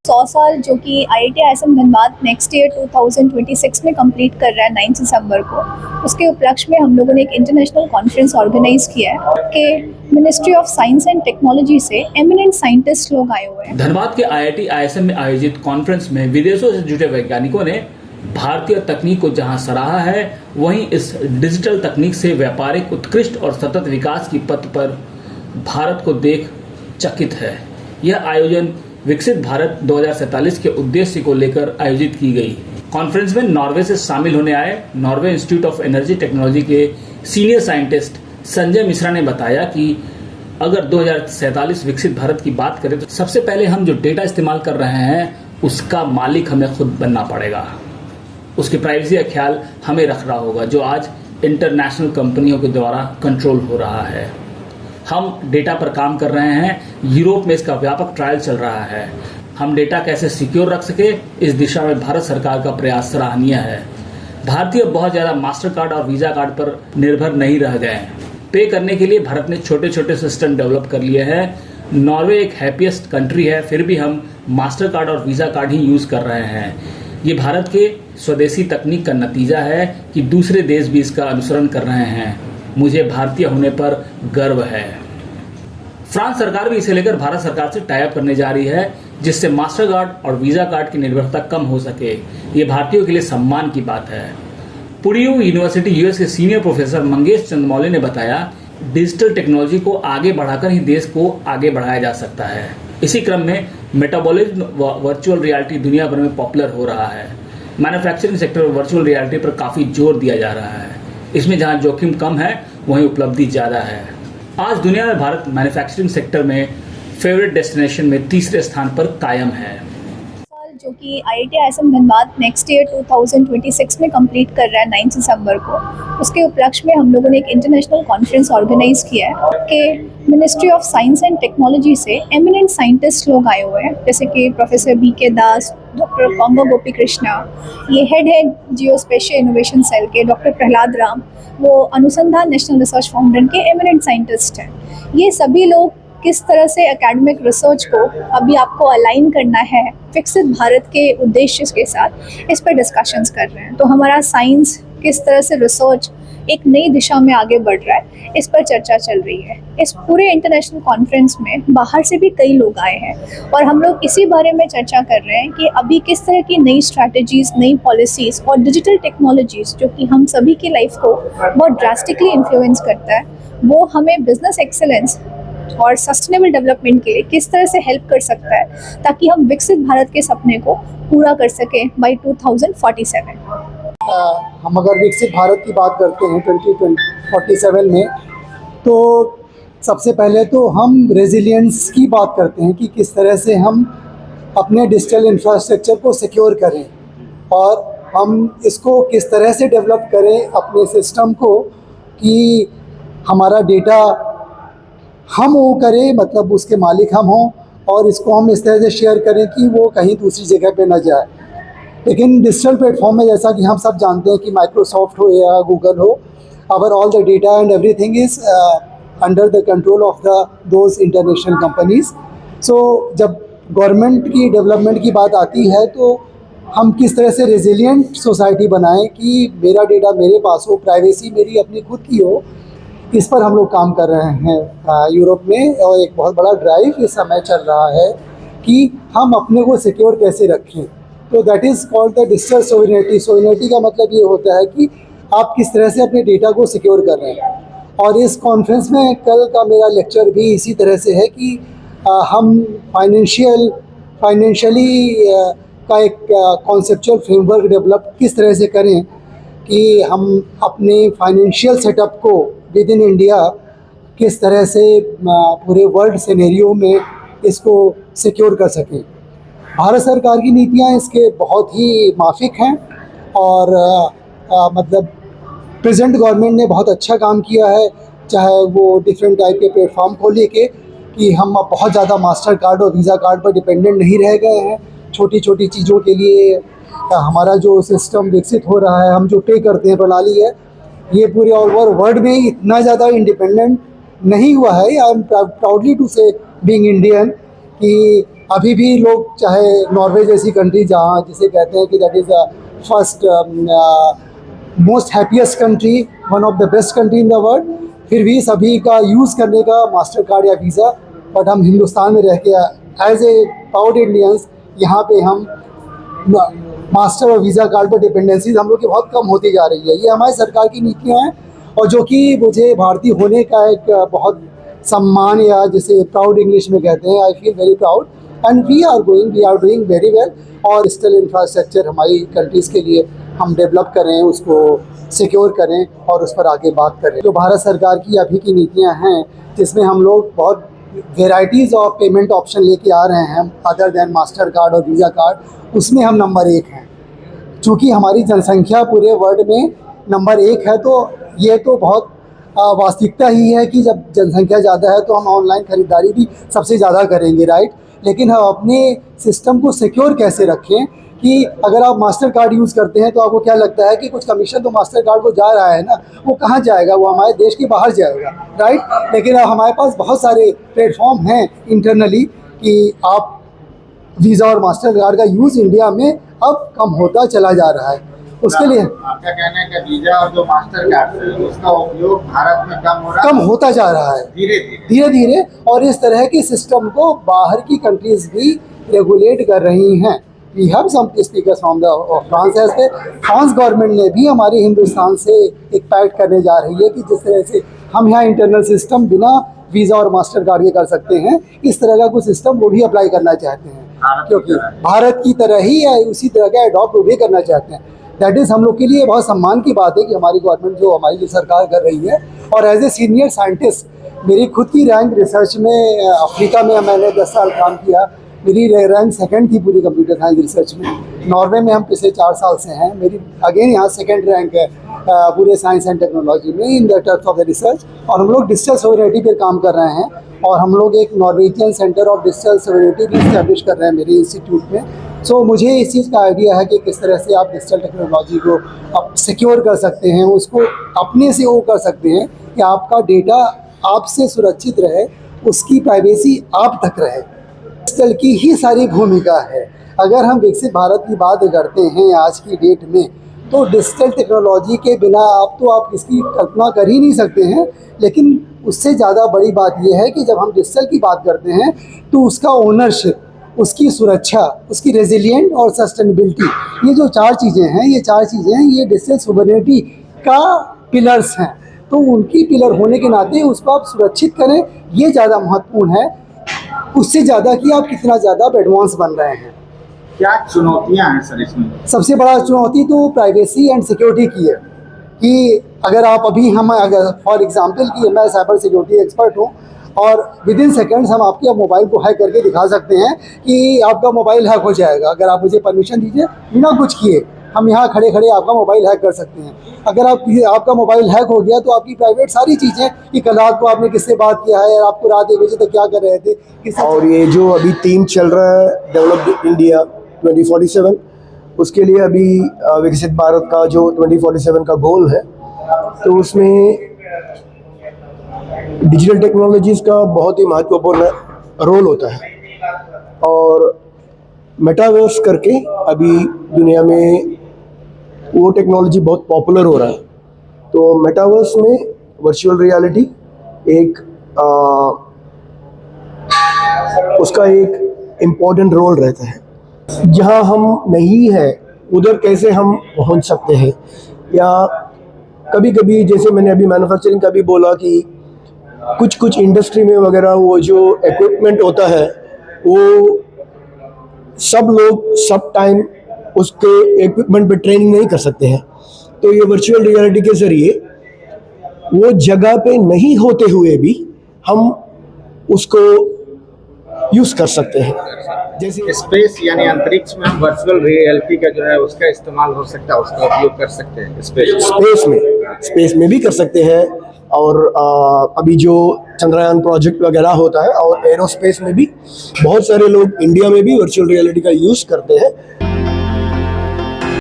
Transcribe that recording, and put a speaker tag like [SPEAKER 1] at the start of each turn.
[SPEAKER 1] 100 साल जो कि IIT ISM Dhanbad next year 2026 में कंप्लीट कर रहा है 9 दिसंबर को। उसके उपलक्ष्य में हम लोगों ने एक इंटरनेशनल कॉन्फ्रेंस ऑर्गेनाइज किया है कि ministry of science and technology से एमिनेंट साइंटिस्ट लोग आए हुए हैं।
[SPEAKER 2] धनबाद के IIT ISM में आयोजित कॉन्फ्रेंस में विदेशों से जुटे वैज्ञानिकों ने भारतीय तकनीक को जहां सराहा है, वहीं इस डिजिटल तकनीक से व्यापारिक उत्कृष्ट और सतत विकास की पथ पर भारत को देख चकित है। यह आयोजन विकसित भारत 2047 के उद्देश्य को लेकर आयोजित की गई। कॉन्फ्रेंस में नॉर्वे से शामिल होने आए Norway institute of energy technology के सीनियर साइंटिस्ट संजय मिश्रा ने बताया कि अगर 2047 विकसित भारत की बात करें तो सबसे पहले हम जो डेटा इस्तेमाल कर रहे हैं उसका मालिक हमें खुद बनना पड़ेगा। उसकी प्राइवेसी का ख्याल हमें रखना होगा, जो आज इंटरनेशनल कंपनियों के द्वारा कंट्रोल हो रहा है। हम डेटा पर काम कर रहे हैं। यूरोप में इसका व्यापक ट्रायल चल रहा है। हम डेटा कैसे सिक्योर रख सके, इस दिशा में भारत सरकार का प्रयास सराहनीय है। भारतीय बहुत ज़्यादा मास्टर कार्ड और वीज़ा कार्ड पर निर्भर नहीं रह गए हैं। पे करने के लिए भारत ने छोटे छोटे सिस्टम डेवलप कर लिए हैं। नॉर्वे एक हैप्पीएस्ट कंट्री है, फिर भी हम मास्टर कार्ड और वीज़ा कार्ड ही यूज़ कर रहे हैं। ये भारत के स्वदेशी तकनीक का नतीजा है कि दूसरे देश भी इसका अनुसरण कर रहे हैं। मुझे भारतीय होने पर गर्व है। फ्रांस सरकार भी इसे लेकर भारत सरकार से टाई अप करने जा रही है, जिससे मास्टर कार्ड और वीजा कार्ड की निर्भरता कम हो सके। ये भारतीयों के लिए सम्मान की बात है। पुड्यू यूनिवर्सिटी यूएस के सीनियर प्रोफेसर मंगेश चंद्रमौली ने बताया, डिजिटल टेक्नोलॉजी को आगे बढ़ाकर ही देश को आगे बढ़ाया जा सकता है। इसी क्रम में मेटाबॉलिज्म व वर्चुअल रियलिटी दुनिया भर में पॉपुलर हो रहा है। मैन्युफैक्चरिंग सेक्टर में वर्चुअल रियलिटी पर काफ़ी जोर दिया जा रहा है। इसमें जहां जोखिम कम है वहीं उपलब्धि ज़्यादा है। आज दुनिया में भारत मैन्युफैक्चरिंग सेक्टर में फेवरेट डेस्टिनेशन में तीसरे स्थान पर कायम है।
[SPEAKER 1] जो कि IIT ISM Dhanbad next year 2026 में कंप्लीट कर रहा है 9 दिसंबर को। उसके उपलक्ष्य में हम लोगों ने एक इंटरनेशनल कॉन्फ्रेंस ऑर्गेनाइज किया है कि ministry of science and technology से एमिनेंट साइंटिस्ट लोग आए हुए हैं, जैसे कि प्रोफेसर BK दास, डॉक्टर कोंगो गोपी कृष्णा, ये हेड है जियो स्पेशियल इनोवेशन सेल के डॉक्टर प्रहलाद राम, वो अनुसंधान नेशनल रिसर्च फाउंडेशन के एमिनेंट साइंटिस्ट हैं। ये सभी लोग किस तरह से एकेडमिक रिसर्च को अभी आपको अलाइन करना है विकसित भारत के उद्देश्य के साथ, इस पर डिस्कशंस कर रहे हैं। तो हमारा साइंस किस तरह से रिसर्च एक नई दिशा में आगे बढ़ रहा है, इस पर चर्चा चल रही है। इस पूरे इंटरनेशनल कॉन्फ्रेंस में बाहर से भी कई लोग आए हैं और हम लोग इसी बारे में चर्चा कर रहे हैं कि अभी किस तरह की नई स्ट्रैटेजीज, नई पॉलिसीज़ और डिजिटल टेक्नोलॉजीज़ जो कि हम सभी की लाइफ को बहुत ड्रास्टिकली इन्फ्लुएंस करता है, वो हमें बिजनेस एक्सेलेंस और सस्टेनेबल डेवलपमेंट के लिए किस तरह से हेल्प कर सकता है, ताकि हम विकसित भारत के सपने को पूरा कर सकें बाय 2047।
[SPEAKER 3] हम अगर विकसित भारत की बात करते हैं 2047 में, तो सबसे पहले तो हम रेजिलियंस की बात करते हैं कि किस तरह से हम अपने डिजिटल इंफ्रास्ट्रक्चर को सिक्योर करें और हम इसको किस तरह से डेवलप करें अपने सिस्टम को कि हमारा डेटा हम वो करें, मतलब उसके मालिक हम हों, और इसको हम इस तरह से शेयर करें कि वो कहीं दूसरी जगह पे ना जाए। लेकिन डिजिटल प्लेटफॉर्म में जैसा कि हम सब जानते हैं कि माइक्रोसॉफ्ट हो या गूगल हो, our all the data and everything is under the control of the those international companies. So जब गवर्नमेंट की डेवलपमेंट की बात आती है तो हम किस तरह से रेजिलिएंट सोसाइटी बनाएं कि मेरा डेटा मेरे पास हो, प्राइवेसी मेरी अपनी खुद की हो, इस पर हम लोग काम कर रहे हैं यूरोप में। और एक बहुत बड़ा ड्राइव इस समय चल रहा है कि हम अपने को सिक्योर कैसे रखें। तो that is called the digital sovereignty. Sovereignty का मतलब ये होता है कि आप किस तरह से अपने डेटा को सिक्योर कर रहे हैं। और इस कॉन्फ्रेंस में कल का मेरा लेक्चर भी इसी तरह से है कि हम फाइनेंशियली का एक कॉन्सेप्चुअल फ्रेमवर्क डेवलप किस तरह से करें कि हम अपने फाइनेंशियल सेटअप को विद इन इंडिया किस तरह से पूरे वर्ल्ड सिनेरियो में इसको सिक्योर कर सकें। भारत सरकार की नीतियां इसके बहुत ही माफिक हैं और मतलब प्रेजेंट गवर्नमेंट ने बहुत अच्छा काम किया है, चाहे वो डिफरेंट टाइप के प्लेटफॉर्म को लेके कि हम अब बहुत ज़्यादा मास्टर कार्ड और वीज़ा कार्ड पर डिपेंडेंट नहीं रह गए हैं। छोटी छोटी चीज़ों के लिए हमारा जो सिस्टम विकसित हो रहा है, हम जो पे करते हैं प्रणाली है, ये पूरे ओवर वर्ल्ड में इतना ज़्यादा इंडिपेंडेंट नहीं हुआ है। आई एम प्राउडली टू से बीइंग इंडियन कि अभी भी लोग, चाहे नॉर्वे जैसी कंट्री जहाँ जिसे कहते हैं कि that is the first most happiest country, one of the best country in the world, फिर भी सभी का यूज़ करने का मास्टर कार्ड या वीज़ा। बट हम हिंदुस्तान में रह के एज ए प्राउड इंडियंस यहाँ पे हम मास्टर और वीज़ा कार्ड पर डिपेंडेंसीज हम लोग की बहुत कम होती जा रही है। ये हमारी सरकार की नीतियाँ हैं और जो कि मुझे भारतीय होने का एक बहुत सम्मान, या जिसे प्राउड इंग्लिश में कहते हैं, I feel very proud and we are doing very well. और डिजिटल इंफ्रास्ट्रक्चर हमारी कंट्रीज़ के लिए हम डेवलप करें, उसको सिक्योर करें और उस पर आगे बात करें। जो भारत सरकार की अभी की नीतियाँ हैं जिसमें हम लोग बहुत वेराइटीज़ ऑफ पेमेंट ऑप्शन लेके आ रहे हैं अदर दैन मास्टर कार्ड और वीज़ा कार्ड, उसमें हम नंबर 1 हैं। चूँकि हमारी जनसंख्या पूरे वर्ल्ड में नंबर 1 है, तो ये तो बहुत वास्तविकता ही है कि जब जनसंख्या ज़्यादा है तो हम ऑनलाइन ख़रीदारी भी सबसे ज़्यादा करेंगे, राइट। लेकिन हम अपने सिस्टम को सिक्योर कैसे रखें कि अगर आप मास्टर कार्ड यूज़ करते हैं तो आपको क्या लगता है कि कुछ कमीशन तो मास्टर कार्ड को जा रहा है ना, वो कहाँ जाएगा, वो हमारे देश के बाहर जाएगा, राइट। लेकिन अब हमारे पास बहुत सारे प्लेटफॉर्म हैं इंटरनली कि आप वीज़ा और मास्टर कार्ड का यूज़ इंडिया में अब कम होता चला जा रहा है। उसके लिए
[SPEAKER 4] आपका कहना है कि वीजा और जो मास्टर कार्ड है उसका उपयोग भारत में कम
[SPEAKER 3] होता जा रहा है धीरे धीरे, और इस तरह के सिस्टम को बाहर की कंट्रीज भी रेगुलेट कर रही हैं। We have some speakers from the France as per France government ने भी हमारे हिंदुस्तान से एक पैक्ट करने जा रही है कि जिस तरह से हम यहाँ इंटरनल सिस्टम बिना वीज़ा और मास्टर कार्ड के कर सकते हैं, इस तरह का कुछ सिस्टम वो भी अप्लाई करना चाहते हैं, क्योंकि भारत की तरह ही या उसी तरह का अडॉप्ट वो भी करना चाहते हैं। दैट इज़ हम लोग के लिए बहुत सम्मान की बात है कि हमारी गवर्नमेंट जो हमारी जो सरकार कर रही है। और एज ए सीनियर साइंटिस्ट मेरी खुद की रैंक रिसर्च में अफ्रीका में मैंने 10 साल काम किया, मेरी रैंक 2nd थी पूरी कंप्यूटर साइंस रिसर्च में। नॉर्वे में हम पिछले 4 साल से हैं, मेरी अगेन यहाँ 2nd रैंक है पूरे साइंस एंड टेक्नोलॉजी में in the terms of the research. और हम लोग डिजिटल सॉवरेनिटी पर काम कर रहे हैं और हम लोग एक Norwegian centre of digital sovereignty भी इस्टेब्लिश कर रहे हैं मेरे इंस्टीट्यूट में। सो मुझे इस चीज़ का आइडिया है कि किस तरह से आप डिजिटल टेक्नोलॉजी को आप सिक्योर कर सकते हैं, उसको अपने से वो कर सकते हैं कि आपका डेटा आपसे सुरक्षित रहे, उसकी प्राइवेसी आप तक रहे। डिजिटल की ही सारी भूमिका है। अगर हम विकसित भारत की बात करते हैं आज की डेट में, तो डिजिटल टेक्नोलॉजी के बिना आप इसकी कल्पना कर ही नहीं सकते हैं। लेकिन उससे ज़्यादा बड़ी बात यह है कि जब हम डिजिटल की बात करते हैं तो उसका ओनरशिप, उसकी सुरक्षा, उसकी रेजिलिएंट और सस्टेनेबिलिटी, ये जो 4 चीज़ें हैं, ये डिजिटल सोवरेनिटी का पिलर्स हैं। तो उनकी पिलर होने के नाते उसको आप सुरक्षित करें, ये ज़्यादा महत्वपूर्ण है, उससे ज़्यादा कि आप कितना ज़्यादा एडवांस बन रहे हैं।
[SPEAKER 4] क्या चुनौतियां हैं सर इसमें?
[SPEAKER 3] सबसे बड़ा चुनौती तो प्राइवेसी एंड सिक्योरिटी की है कि अगर आप अगर फॉर एग्जांपल कि मैं साइबर सिक्योरिटी एक्सपर्ट हूँ और विद इन सेकेंड्स हम आपके मोबाइल को हैक करके दिखा सकते हैं कि आपका मोबाइल हैक हो जाएगा। अगर आप मुझे परमिशन दीजिए, बिना कुछ किए हम यहाँ खड़े खड़े आपका मोबाइल हैक कर सकते हैं। अगर आपका मोबाइल हैक हो गया तो आपकी प्राइवेट सारी चीज़ें कि कल रात को आपने किससे बात किया है, आपको रात 1 बजे तक क्या कर रहे थे,
[SPEAKER 5] और ये जो अभी थीम चल रहा है डेवलप्ड इंडिया 2047, उसके लिए अभी विकसित भारत का जो 2047 का गोल है, तो उसमें डिजिटल टेक्नोलॉजीज़ का बहुत ही महत्वपूर्ण रोल होता है। और मेटावर्स करके अभी दुनिया में वो टेक्नोलॉजी बहुत पॉपुलर हो रहा है। तो मेटावर्स में वर्चुअल रियलिटी एक उसका एक इम्पॉर्टेंट रोल रहता है। जहाँ हम नहीं हैं उधर कैसे हम पहुँच सकते हैं, या कभी कभी जैसे मैंने अभी मैन्युफैक्चरिंग का भी बोला कि कुछ इंडस्ट्री में वगैरह वो जो इक्विपमेंट होता है वो सब लोग सब टाइम उसके इक्विपमेंट पे ट्रेनिंग नहीं कर सकते हैं। तो ये वर्चुअल रियलिटी के ज़रिए वो जगह पे नहीं होते हुए भी हम उसको यूज़ कर सकते हैं।
[SPEAKER 4] जैसे स्पेस यानी अंतरिक्ष में हम वर्चुअल रियलिटी का जो है उसका इस्तेमाल हो सकता है, उसका उपयोग कर सकते हैं
[SPEAKER 5] स्पेस में भी कर सकते हैं। और अभी जो चंद्रयान प्रोजेक्ट वगैरह होता है और एरोस्पेस में भी बहुत सारे लोग इंडिया में भी वर्चुअल रियलिटी का यूज़ करते हैं।